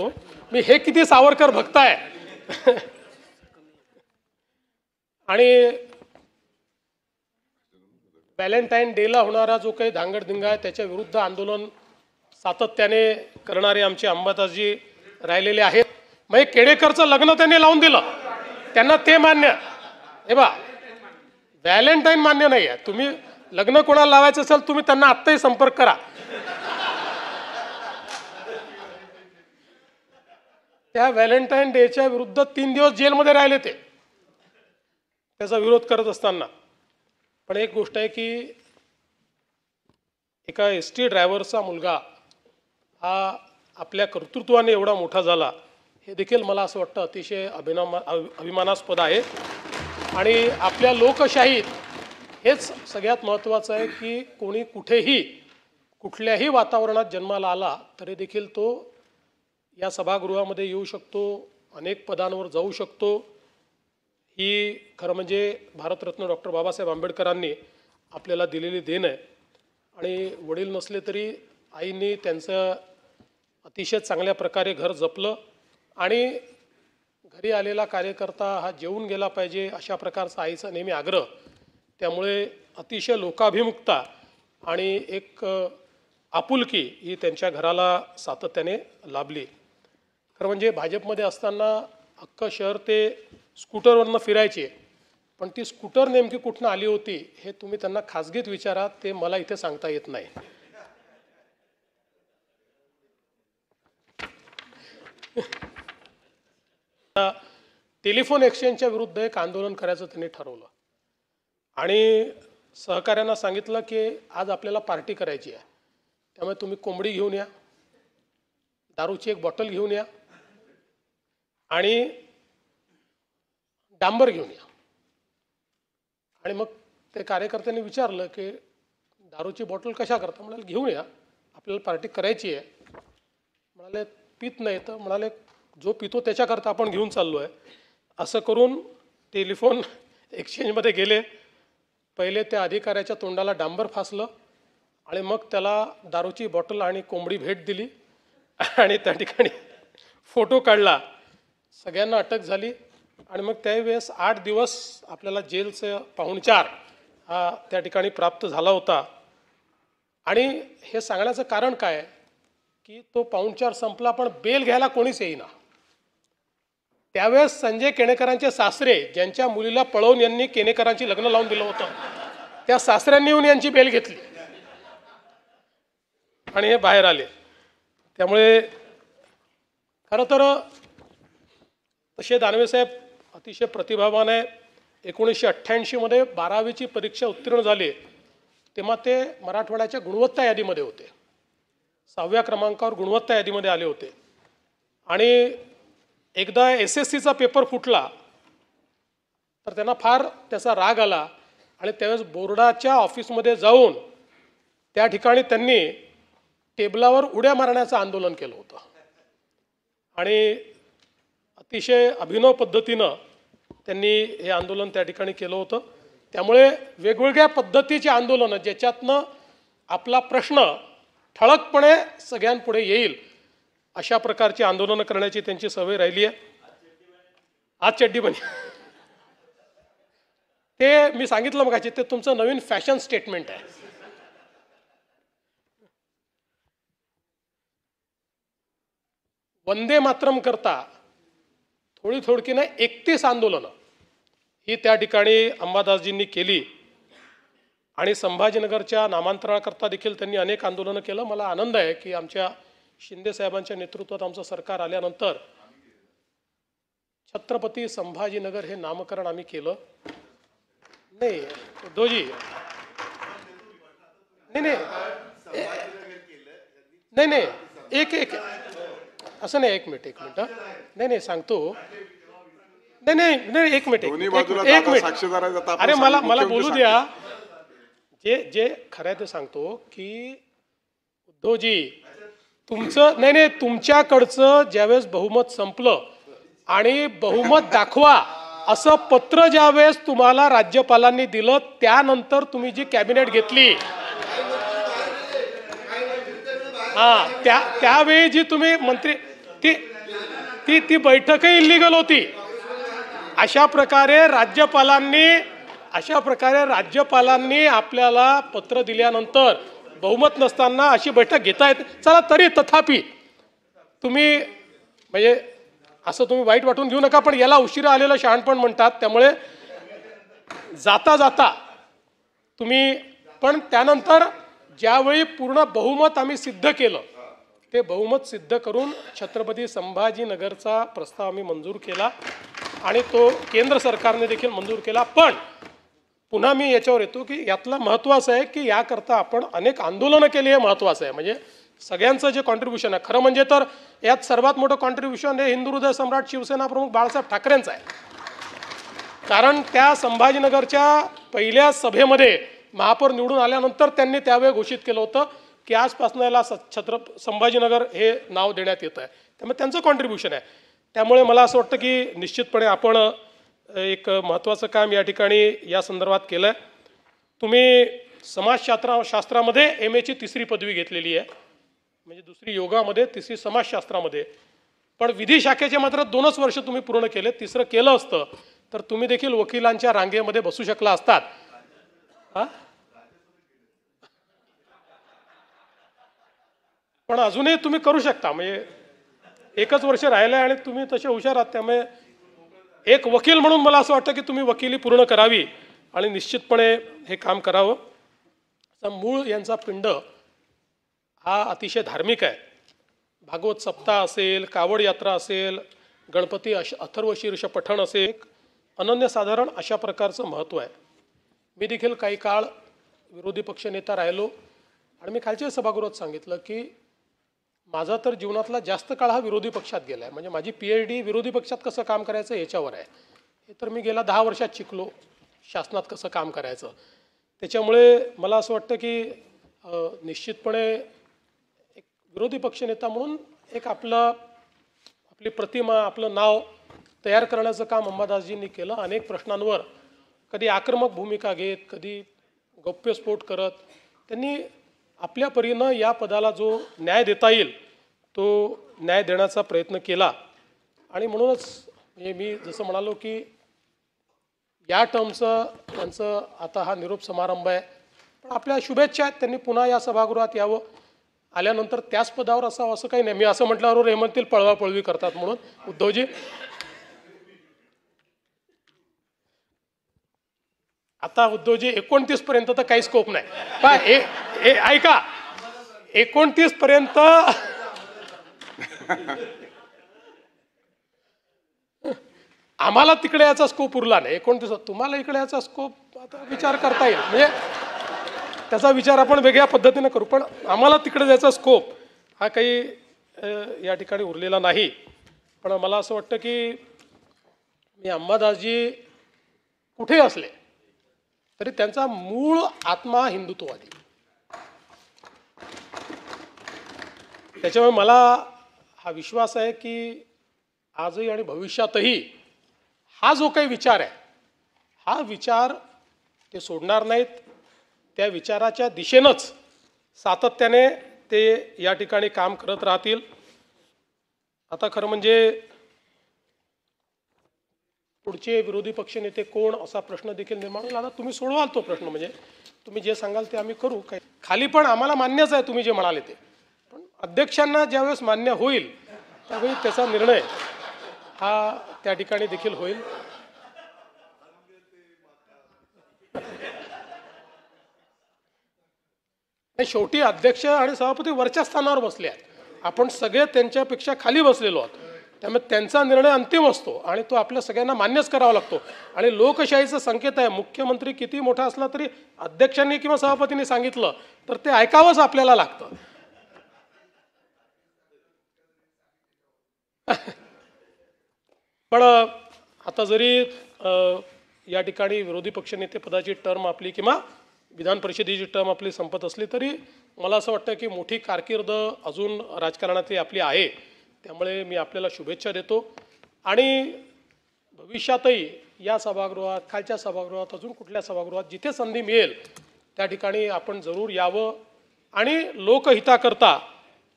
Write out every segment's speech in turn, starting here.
करतो मी, हे किती सावरकर भक्त आहे. आणि व्हॅलेंटाईन डेला होणारा जो काही धांगडधिंगा आहे त्याच्या विरुद्ध आंदोलन सातत्याने करणारे आमचे अंबादासजी राहिलेले आहेत. मग केडेकरचं लग्न त्यांनी लावून दिलं, त्यांना ते मान्य. हे बा, व्हॅलेंटाईन मान्य नाही आहे. तुम्ही लग्न कोणाला लावायचं असेल तुम्ही त्यांना आत्ताही संपर्क करा. त्या व्हॅलेंटाईन डेच्या विरुद्ध 3 दिवस जेलमध्ये राहिले ते, त्याचा विरोध करत असताना. पण एक गोष्ट आहे की एका ST ड्रायव्हरचा मुलगा हा आपल्या कर्तृत्वाने एवढा मोठा झाला, हे देखील मला असं वाटतं अतिशय अभिमानास्पद आहे. आणि आपल्या लोकशाहीत हेच सगळ्यात महत्त्वाचं आहे की कोणी कुठेही कुठल्याही वातावरणात जन्माला आला तरी देखील तो या सभागृहामध्ये येऊ शकतो, अनेक पदांवर जाऊ शकतो. ही खरं म्हणजे भारतरत्न डॉक्टर बाबासाहेब आंबेडकरांनी आपल्याला दिलेली देण आहे. आणि वडील नसले तरी आईंनी त्यांचं अतिशय चांगल्या प्रकारे घर जपलं आणि घरी आलेला कार्यकर्ता हा जेवून गेला पाहिजे अशा प्रकारचा आईचा नेहमी आग्रह. त्यामुळे अतिशय लोकाभिमुखता आणि एक आपुलकी ही त्यांच्या घराला सातत्याने लाभली. खरं म्हणजे भाजपमध्ये असताना अख्खं शहर ते स्कूटरवरनं फिरायचे, पण ती स्कूटर नेमकी कुठनं आली होती हे तुम्ही त्यांना खाजगीत विचारा, ते मला इथे सांगता येत नाही. टेलिफोन एक्सचेंजच्या विरुद्ध एक आंदोलन करायचं त्यांनी ठरवलं आणि सहकाऱ्यांना सांगितलं की आज आपल्याला पार्टी करायची आहे, त्यामुळे तुम्ही कोंबडी घेऊन या, दारूची एक बॉटल घेऊन या आणि डांबर घेऊन या. आणि मग ते कार्यकर्त्यांनी विचारलं की दारूची बॉटल कशा करता? म्हणाले घेऊन या, आपल्याला पार्टी करायची आहे. म्हणाले पित नाही, तर म्हणाले जो पितो त्याच्याकरता आपण घेऊन चाललो आहे. असं करून टेलिफोन एक्सचेंजमध्ये गेले. पहिले त्या अधिकाऱ्याच्या तोंडाला डांबर फासलं आणि मग त्याला दारूची बॉटल आणि कोंबडी भेट दिली आणि त्या ठिकाणी फोटो काढला. सगळ्यांना अटक झाली आणि मग त्यावेळेस 8 दिवस आपल्याला जेलचं पाहुणचार हा त्या ठिकाणी प्राप्त झाला होता. आणि हे सांगण्याचं कारण काय की तो पाहुणचार संपला पण बेल घ्यायला कोणीच येईना. त्यावेळेस संजय केणेकरांचे सासरे, ज्यांच्या मुलीला पळवून यांनी केणेकरांची लग्न लावून दिलं होतं, त्या सासऱ्यांनी येऊन यांची बेल घेतली आणि हे बाहेर आले. त्यामुळे खरं तर तसे दानवेसाहेब अतिशय प्रतिभावान आहे. 1988 मध्ये 12वीची परीक्षा उत्तीर्ण झाली तेव्हा ते मराठवाड्याच्या गुणवत्ता यादीमध्ये होते, 6व्या क्रमांकावर गुणवत्ता यादीमध्ये आले होते. आणि एकदा SSCचा पेपर फुटला तर त्यांना फार त्याचा राग आला आणि त्यावेळेस बोर्डाच्या ऑफिसमध्ये जाऊन त्या ठिकाणी त्यांनी टेबलावर उड्या मारण्याचं आंदोलन केलं होतं. आणि अतिशय अभिनव पद्धतीनं त्यांनी हे आंदोलन त्या ठिकाणी केलं होतं. त्यामुळे वेगवेगळ्या पद्धतीचे आंदोलनं ज्याच्यातनं आपला प्रश्न ठळकपणे सगळ्यांपुढे येईल अशा प्रकारची आंदोलनं करण्याची त्यांची सवय राहिली आहे. आज चड्डी बनी, ते मी सांगितलं मगाशी, ते तुमचं नवीन फॅशन स्टेटमेंट आहे. वंदे मातरम करता थोडीनं 31 आंदोलनं ही त्या ठिकाणी अंबादासजींनी केली आणि संभाजीनगरच्या नामांतराकरता देखील त्यांनी अनेक आंदोलनं केलं. मला आनंद आहे की आमच्या शिंदे साहेबांच्या नेतृत्वात आमचं सरकार आल्यानंतर छत्रपती संभाजीनगर हे नामकरण आम्ही केलं. नाही उद्धवजी, नाही एक असं नाही, एक मिनिट नाही सांगतो. नाही एक मिनिट अरे मला बोलू द्या. जे खरं आहे ते सांगतो की उद्धवजी तुमचं नाही तुमच्याकडचं ज्यावेळेस बहुमत संपलं आणि बहुमत दाखवा असं पत्र ज्यावेळेस तुम्हाला राज्यपालांनी दिलं त्यानंतर तुम्ही जी कॅबिनेट घेतली त्यावेळी जी तुम्ही मंत्री ती ती ती बैठकही इल्लीगल होती. अशा प्रकारे राज्यपालांनी आपल्याला पत्र दिल्यानंतर बहुमत नसताना अशी बैठक घेता येते. चला तरी तथापि तुम्ही म्हणजे असं तुम्ही वाईट वाटून घेऊ नका, पण याला उशिरा आलेलं शहाणपण म्हणतात. त्यामुळे जाता जाता तुम्ही पण त्यानंतर ज्यावेळी पूर्ण बहुमत आम्ही सिद्ध केलं, ते बहुमत सिद्ध करून छत्रपती संभाजीनगरचा प्रस्ताव आम्ही मंजूर केला आणि तो केंद्र सरकारने देखील मंजूर केला. पण पुन्हा मी याच्यावर येतो की यातलं महत्त्वाचं आहे की याकरता आपण अनेक आंदोलनं केली, हे महत्त्वाचं आहे. म्हणजे सगळ्यांचं जे कॉन्ट्रीब्युशन आहे, खरं म्हणजे तर यात सर्वात मोठं कॉन्ट्रीब्युशन हे हिंदू हृदय सम्राट शिवसेना प्रमुख बाळासाहेब ठाकरेंचं आहे. कारण त्या संभाजीनगरच्या पहिल्या सभेमध्ये महापौर निवडून आल्यानंतर त्यांनी त्यावेळी घोषित केलं होतं की आजपासून याला संभाजीनगर हे नाव देण्यात येतं आहे. त्यामुळे त्यांचं कॉन्ट्रीब्युशन आहे. त्यामुळे मला असं वाटतं की निश्चितपणे आपण एक महत्त्वाचं काम या ठिकाणी या संदर्भात केलं आहे. तुम्ही समाजशास्त्रामध्ये MA ची 3री पदवी घेतलेली आहे, म्हणजे 2री योगामध्ये 3री समाजशास्त्रामध्ये. पण विधी शाखेचे मात्र 2च वर्ष तुम्ही पूर्ण केले. 3रं केलं असतं तर तुम्ही देखील वकिलांच्या रांगेमध्ये बसू शकला असतात. पण अजूनही तुम्ही करू शकता. म्हणजे 1च वर्ष राहिलं आहे आणि तुम्ही तसे हुशार आहात. त्यामुळे एक वकील म्हणून मला असं वाटतं की तुम्ही वकिली पूर्ण करावी आणि निश्चितपणे हे काम करावं. मूळ यांचा पिंड हा अतिशय धार्मिक आहे. भागवत सप्ताह असेल, कावड यात्रा असेल, गणपती अथर्वशीर्ष पठण असेल, अनन्यसाधारण अशा प्रकारचं महत्त्व आहे. मी देखील काही काळ विरोधी पक्षनेता राहिलो आणि मी खालच्या सभागृहात सांगितलं की माझा तर जीवनातला जास्त काळ हा विरोधी पक्षात गेला आहे. म्हणजे माझी PhD विरोधी पक्षात कसं काम करायचं याच्यावर आहे. हे तर मी गेल्या 10 वर्षात शिकलो, शासनात कसं काम करायचं. त्याच्यामुळे मला असं वाटतं की निश्चितपणे एक विरोधी पक्षनेता म्हणून एक आपली प्रतिमा, आपलं नाव तयार करण्याचं काम अंबादासजींनी केलं. अनेक प्रश्नांवर कधी आक्रमक भूमिका घेत, कधी गौप्यस्फोट करत त्यांनी आपल्या परीनं या पदाला जो न्याय देता येईल तो न्याय देण्याचा प्रयत्न केला. आणि म्हणूनच म्हणजे मी जसं म्हणालो की या टर्मचं त्यांचं आता हा निरोप समारंभ आहे. पण आपल्या शुभेच्छा आहेत, त्यांनी पुन्हा या सभागृहात यावं. आल्यानंतर त्याच पदावर असावं असं काही नाही. मी असं म्हटल्यावर हे म्हणतील पळवापळवी करतात म्हणून. उद्धवजी आता 29 पर्यंत तर काही स्कोप नाही. पण ऐका, 29 पर्यंत आम्हाला तिकडे याचा स्कोप उरला नाही. 29 तुम्हाला इकडे याचा स्कोप आता विचार करता येईल. म्हणजे त्याचा विचार आपण वेगळ्या पद्धतीने करू. पण आम्हाला तिकडे जायचा स्कोप हा काही या ठिकाणी उरलेला नाही. पण मला असं वाटतं की मी अंबादासजी कुठे असले तरी त्यांचा मूळ आत्मा हिंदुत्ववादी. त्याच्यामुळे मला हा विश्वास आहे की आजही आणि भविष्यातही हा जो काही विचार आहे हा विचार ते सोडणार नाहीत. त्या विचाराच्या दिशेनंच सातत्याने ते या ठिकाणी काम करत राहतील. आता खरं म्हणजे पुढचे विरोधी पक्षनेते कोण असा प्रश्न देखील निर्माण होईल. आता तुम्ही सोडवाल तो प्रश्न. म्हणजे तुम्ही जे सांगाल ते आम्ही करू. काय खाली पण आम्हाला मान्यच आहे तुम्ही जे म्हणाले ते. पण अध्यक्षांना ज्यावेळेस मान्य होईल त्यावेळी त्याचा निर्णय हा त्या ठिकाणी देखील होईल. शेवटी अध्यक्ष आणि सभापती वरच्या स्थानावर बसले आहेत. आपण सगळे त्यांच्यापेक्षा खाली बसलेलो आहोत. त्यामुळे त्यांचा निर्णय अंतिम असतो आणि तो आपल्या सगळ्यांना मान्यच करावा लागतो. आणि लोकशाहीचा संकेत आहे. मुख्यमंत्री किती मोठा असला तरी अध्यक्षांनी किंवा सभापतींनी सांगितलं तर ते ऐकावंच आपल्याला लागतं. पण आता जरी या ठिकाणी विरोधी पक्षनेते पदाची टर्म आपली किंवा विधान परिषदेची टर्म आपली संपत असली तरी मला असं वाटतं की मोठी कारकीर्द अजून राजकारणातली आपली आहे. त्यामुळे मी आपल्याला शुभेच्छा देतो आणि भविष्यातही या सभागृहात, खालच्या सभागृहात, अजून कुठल्या सभागृहात जिथे संधी मिळेल त्या ठिकाणी आपण जरूर यावं आणि लोकहिताकरता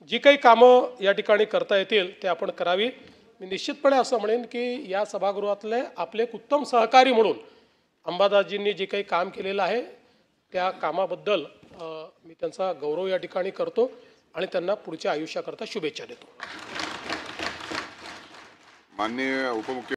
जी काही कामं या ठिकाणी करता येतील ते आपण करावी. मी निश्चितपणे असं म्हणेन की या सभागृहातले आपले एक उत्तम सहकारी म्हणून अंबादासजींनी जे काही काम केलेलं आहे त्या कामाबद्दल मी त्यांचा गौरव या ठिकाणी करतो आणि त्यांना पुढच्या आयुष्याकरता शुभेच्छा देतो. माननीय उपमुख्य